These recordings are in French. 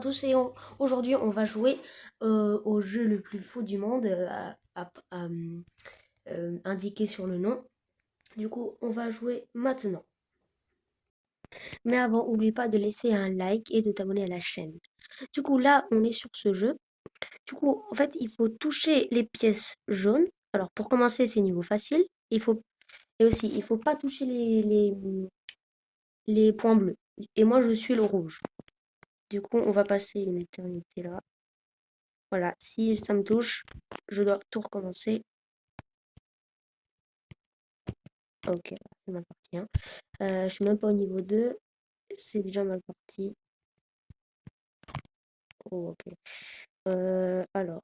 tous et aujourd'hui on va jouer au jeu le plus fou du monde indiqué sur le nom. Du coup, on va jouer maintenant. Mais avant, n'oublie pas de laisser un like et de t'abonner à la chaîne. Du coup, là, on est sur ce jeu. Du coup, en fait, il faut toucher les pièces jaunes. Alors, pour commencer, c'est niveau facile. Et aussi, il faut pas toucher les points bleus. Et moi, je suis le rouge. Du coup, on va passer une éternité là. Voilà, si ça me touche, je dois tout recommencer. Ok, c'est mal parti, hein. Je suis même pas au niveau 2. C'est déjà mal parti. Oh, ok. Alors,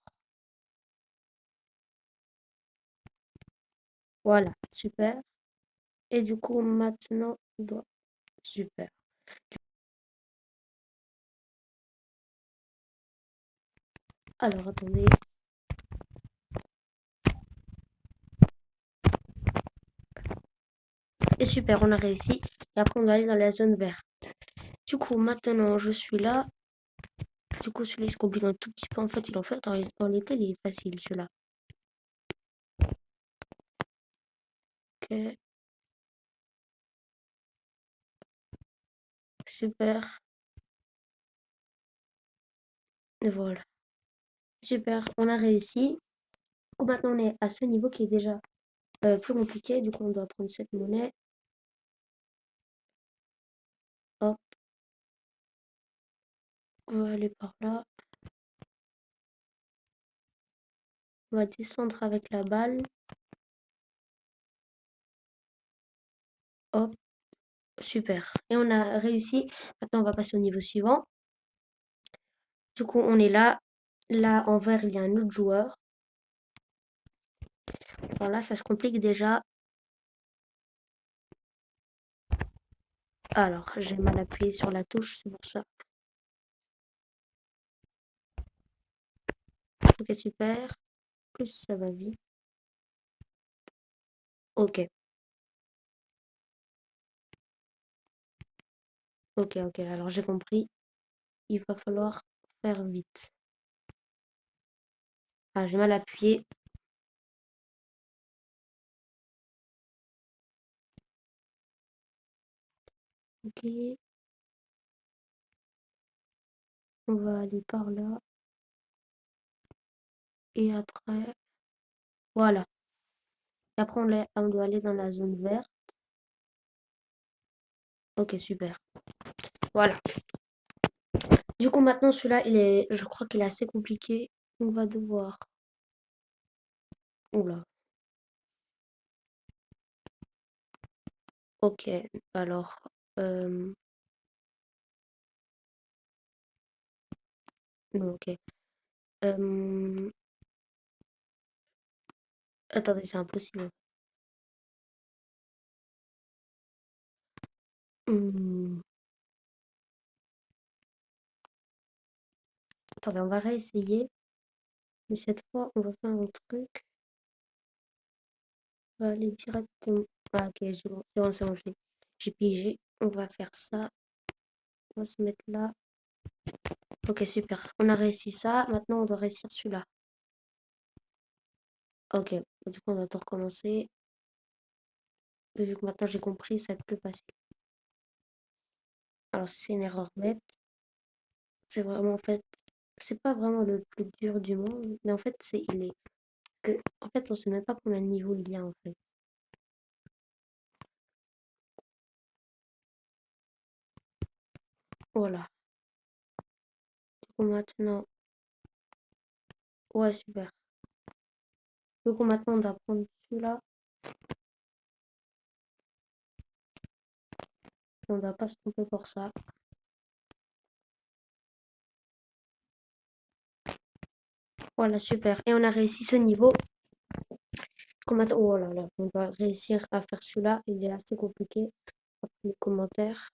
voilà, super. Et du coup, maintenant, on doit... Super. Alors, attendez. Et super, on a réussi. Et après, on va aller dans la zone verte. Du coup, maintenant, je suis là. Du coup, celui-là, il se complique un tout petit peu. En fait, en l'été, il est facile, celui-là. Ok, super. Et voilà. Super, on a réussi. Du coup, maintenant, on est à ce niveau qui est déjà plus compliqué. Du coup, on doit prendre cette monnaie. Hop, on va aller par là. On va descendre avec la balle. Hop, super. Et on a réussi. Maintenant, on va passer au niveau suivant. Du coup, on est là. Là, en vert, il y a un autre joueur. Alors là, ça se complique déjà. Alors, j'ai mal appuyé sur la touche, c'est pour ça. Ok, super. Plus ça va vite. Ok, ok. Alors, j'ai compris. Il va falloir faire vite. Ah, j'ai mal appuyé. Ok, on va aller par là. Et après, voilà. Et après, on doit aller dans la zone verte. Ok, super. Voilà. Du coup, maintenant, celui-là, je crois qu'il est assez compliqué. On va devoir. Oula. Ok. Alors, euh, non, ok. Euh, Attendez, c'est impossible. Hmm, Attendez, on va réessayer. Mais cette fois, on va faire un truc. On va aller directement. Ah, ok, c'est bon, j'ai pigé. On va faire ça. On va se mettre là. Ok, super. On a réussi ça. Maintenant, on doit réussir celui-là. Ok. Du coup, on va tout recommencer. Vu que maintenant j'ai compris, ça va être plus facile. Alors, si c'est une erreur bête, c'est vraiment en fait. C'est pas vraiment le plus dur du monde. Mais en fait, il est. En fait, on sait même pas combien de niveaux il y a en fait. Voilà. Du coup, maintenant. Ouais, super. Du coup, maintenant, on doit prendre celui-là. On doit pas se tromper pour ça. Voilà, super. Et on a réussi ce niveau. Oh là là, on va réussir à faire celui-là. Il est assez compliqué. Après les commentaires.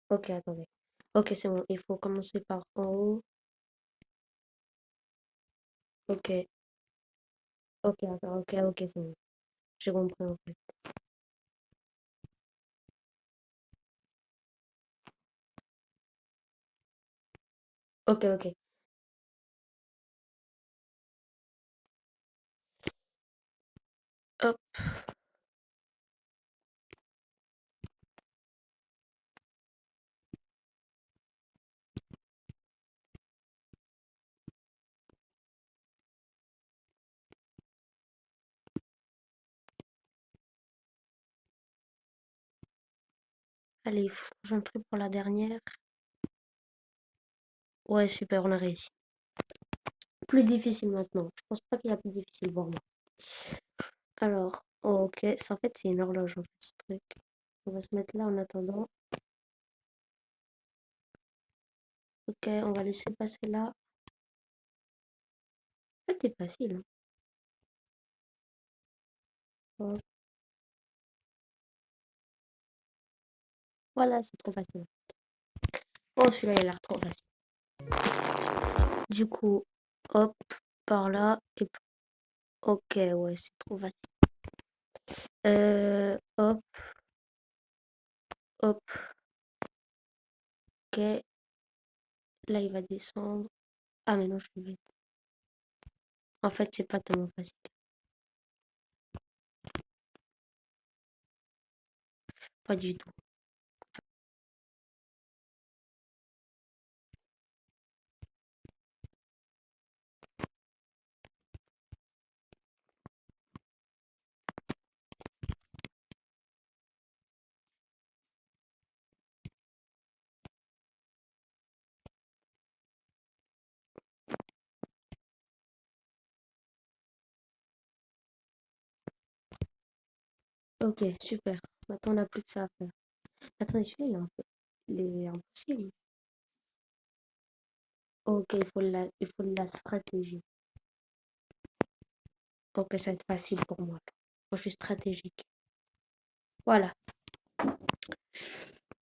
Ok, attendez. Ok, c'est bon. Il faut commencer par en haut. Ok, ok, attends, ok, c'est bon. J'ai compris en fait. Ok, ok. Hop, allez, il faut se concentrer pour la dernière. Ouais, super, on a réussi. Plus difficile maintenant. Je pense pas qu'il y a plus difficile pour moi. Alors, ok, en fait, c'est une horloge, en fait, ce truc. On va se mettre là en attendant. Ok, on va laisser passer là. En fait, c'est facile, hein. Hop. Voilà, c'est trop facile. Oh, celui-là, il a l'air trop facile. Du coup, hop, par là. Ok, ouais, c'est trop facile. Hop, hop, ok. Là, il va descendre. Ah, mais non, je suis bête. En fait, c'est pas tellement facile. Pas du tout. Ok, super. Maintenant, on n'a plus que ça à faire. Attendez, celui-là, il est impossible. Ok, il faut de la stratégie. Ok, ça va être facile pour moi. Moi, je suis stratégique. Voilà.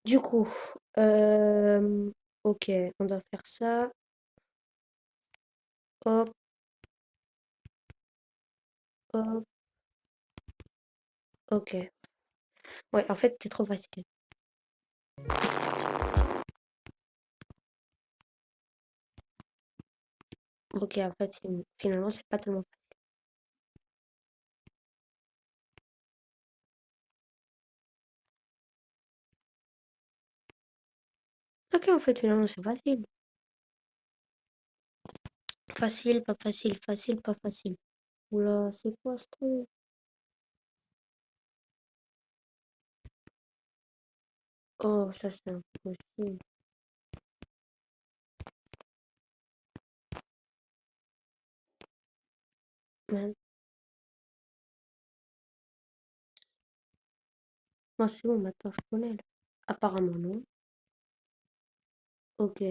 Du coup, ok, on doit faire ça. Hop, hop, ok. Ouais, en fait, c'est trop facile. Ok, en fait, finalement, c'est pas tellement facile. Ok, en fait, finalement, c'est facile. Facile, pas facile, facile, pas facile. Oula, c'est quoi ce truc? Oh, ça, c'est impossible. Man. Non, c'est bon, maintenant, je connais, là. Apparemment, non. Ok,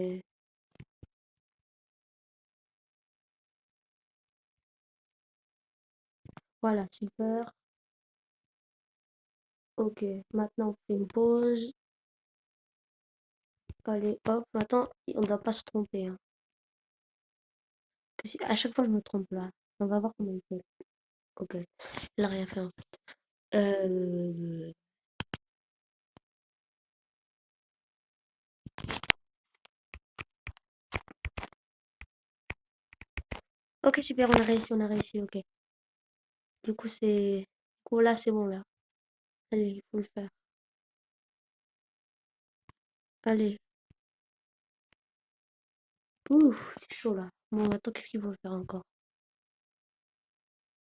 voilà, super. Ok, maintenant, on fait une pause. Allez, hop, attends, on ne doit pas se tromper, hein. À chaque fois, je me trompe là. On va voir comment il fait. Ok, il a rien fait en fait. Euh, Ok, super, on a réussi, ok. Du coup, là, c'est bon, là. Allez, il faut le faire. Allez. Ouh, c'est chaud, là. Bon, attends, qu'est-ce qu'il faut faire encore?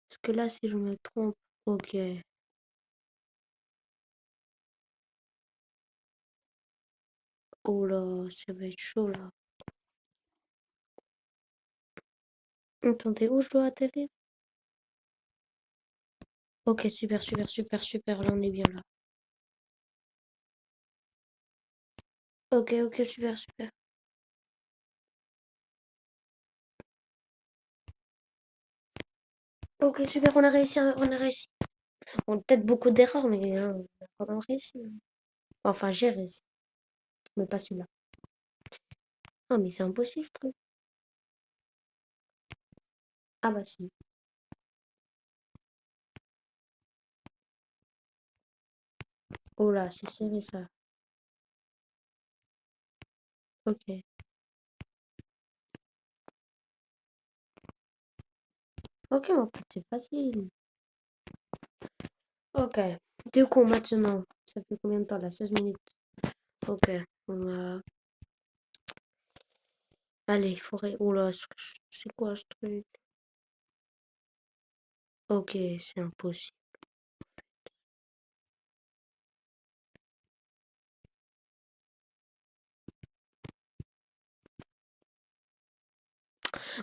Parce que là, si je me trompe, ok. Oh là, ça va être chaud, là. Attendez, où je dois atterrir? Ok, super, super, super, super, là, on est bien, là. Ok, ok, super, super. Ok, super, on a réussi. On a peut-être beaucoup d'erreurs, mais on a quand même réussi, hein. Enfin, j'ai réussi, mais pas celui-là. Ah, mais c'est impossible, ce truc. Ah bah si. Oh là, c'est serré, ça. Ok. Ok, en fait, c'est facile. Ok. Du coup, maintenant, ça fait combien de temps là? 16 minutes. Ok. On va... Allez, il faudrait... Oula, c'est quoi ce truc? Ok, c'est impossible.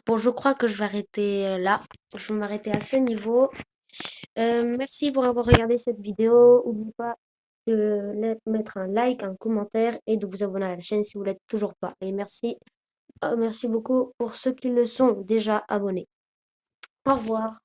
Bon, je crois que je vais arrêter là. Je vais m'arrêter à ce niveau. Merci pour avoir regardé cette vidéo. N'oubliez pas de mettre un like, un commentaire et de vous abonner à la chaîne si vous ne l'êtes toujours pas. Et merci, merci beaucoup pour ceux qui le sont déjà abonnés. Au revoir.